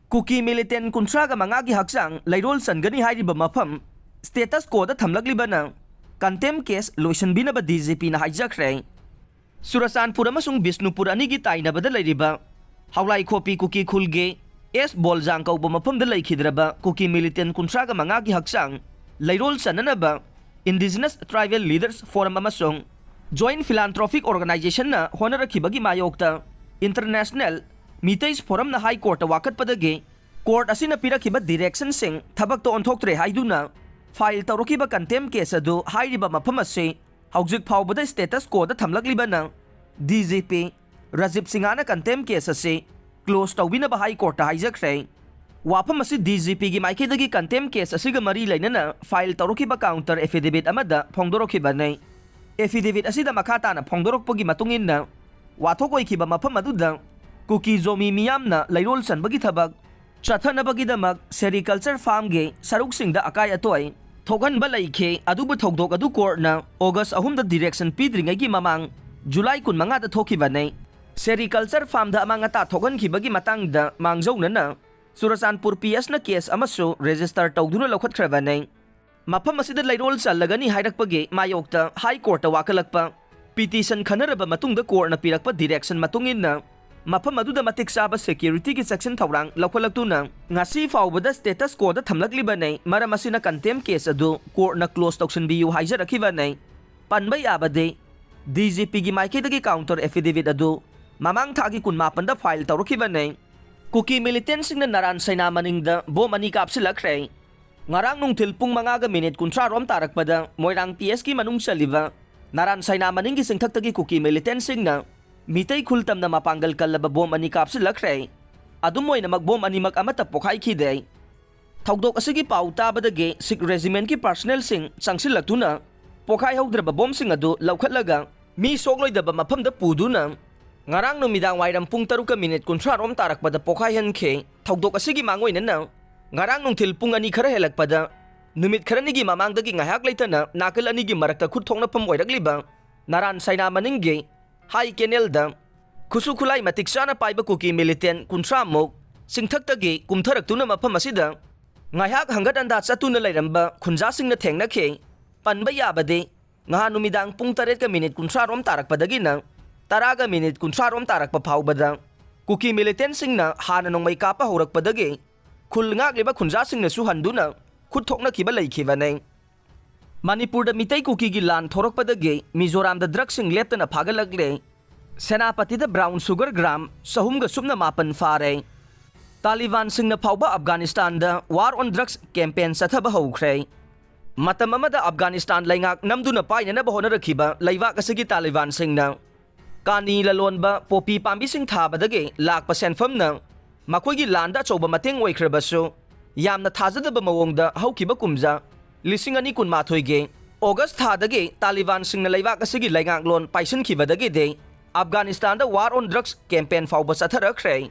Kuki militant kuntraga mangagi haksang layrol sangani hairiba mafam status quo da thamlaglibana contempt case lotion binaba DGP na hijackre Surasanpur amasung Bisnupur anigi tainabada layriba Hawlai Khopi Kuki Khulge S Boljang kauba mafamda laykidraba Kuki militant kuntraga mangagi haksang layrol sananaba Indigenous Tribal Leaders Forum amasung Joint Philanthropic Organization na honarakibagi mayokta International Mitais Forum na High Court wakat padage Court asina pirakiba direction sing thabak to onthoktre haiduna file tawrokiba contempt case adu hairiba mafam ase haujik phawbada status quo da thamlagliba na DGP Rajib Singhana contempt case ase close tawbina ba High Court hijackre wafam ase DGP gi maikidagi contempt case asiga mari lainana file tawrokiba counter affidavit amada phongdorokiba nei affidavit asida makata na phongdorokpagi matungin na wathok oikiba mafam aduda Kuki Zomi miyamna layrol sanbagi thabak chathanabagidamag sericulture farm ge saruksingda akai atoi thogan balaikhe adubu thogdok adu court na August 3 da direction pidringai gi mamang July 15 da thokiba nei sericulture farm da amanga ta thogan khibagi matang da mangjauna na Surasanpur PS na case amaso register tawduna lokhatkhra nei mafam asida layrol salagani hairakpage mayokta high court ta wakalakpa petition khanaraba matungda court na pirakpa direction matungin na mafam aduda matik saba security ki section thawrang lokholaktu ngasi fawbada status quo da thamlagliba nei maram asina contempt case adu court na close tauction biu haijarakhiba nei panbai abade DGP gi maikidagi counter affidavit adu mamang thagi kunmapan da file tawrokhiba nei Kuki militant sing na naran saina maning da bom ani kapsilakre ngarang nungthil pung mangaga minute kuntra rom tarakpada moirang PS ki manung saliba naran saina maning gi singthaktagi Kuki militant sing na Mitai khultam na mapanggal kalaba bom ani kapsilakre adumoy na magbom ani amata pokhai khide thawdok asigi pau tabadage Sikh regiment ki personnel sing sangsilaktuna pokhai haudraba bom sing adu laukhatlaga mi sokloidaba mafamda puduna ngarang numidang wairam pung 3 minute kuntra rom tarakpada pokhai hankhe thawdok asigi mangoina na ngarang nungthil pung ani khara helakpada numit kharani gi mamangdagi ngahak leitana nakal ani gi marakta khut thongna pham oiragliba naran saina maningge Hai Kenel da Kusu Kulai Matiksana Paiba Kuki militant kuntra mok singthaktagi kumtharaktuna mafam asida ngaiak hangat anda satuna lairamba khunjasing na thengna khe panba yabade ngaha numidang pung 3 ka minute kuntra rom tarakpadagi na 10 ka minute kuntra rom tarakpa phawbada Kuki militant sing na hana nongmai kapa horakpadagi khulngak leba khunjasing na su handuna khuthokna kiba laikhiba nei Manipur da mitai kuki gi lan thorokpadagi Mizoram da drug sing leptana phagalagle Senapati da brown sugar gram sahum ga sumna mapan fare Taliban sing na phawba Afghanistan da war on drugs campaign sathaba hokre matam amada Afghanistan laingak namduna paina na bahona rakhiba laiwa kasigi Taliban sing na kani lalon ba popi pambi sing thabadage lakpa senfam na makoi gi landa choba mateng oikhrabasu yamna thajadaba mawongda haukiba kumja Lising ani kun mathoige August thadage Taliban sing na laiwa kasigi laingak lon paisan khibadage de Afghanistan da war on drugs campaign fawba satharakre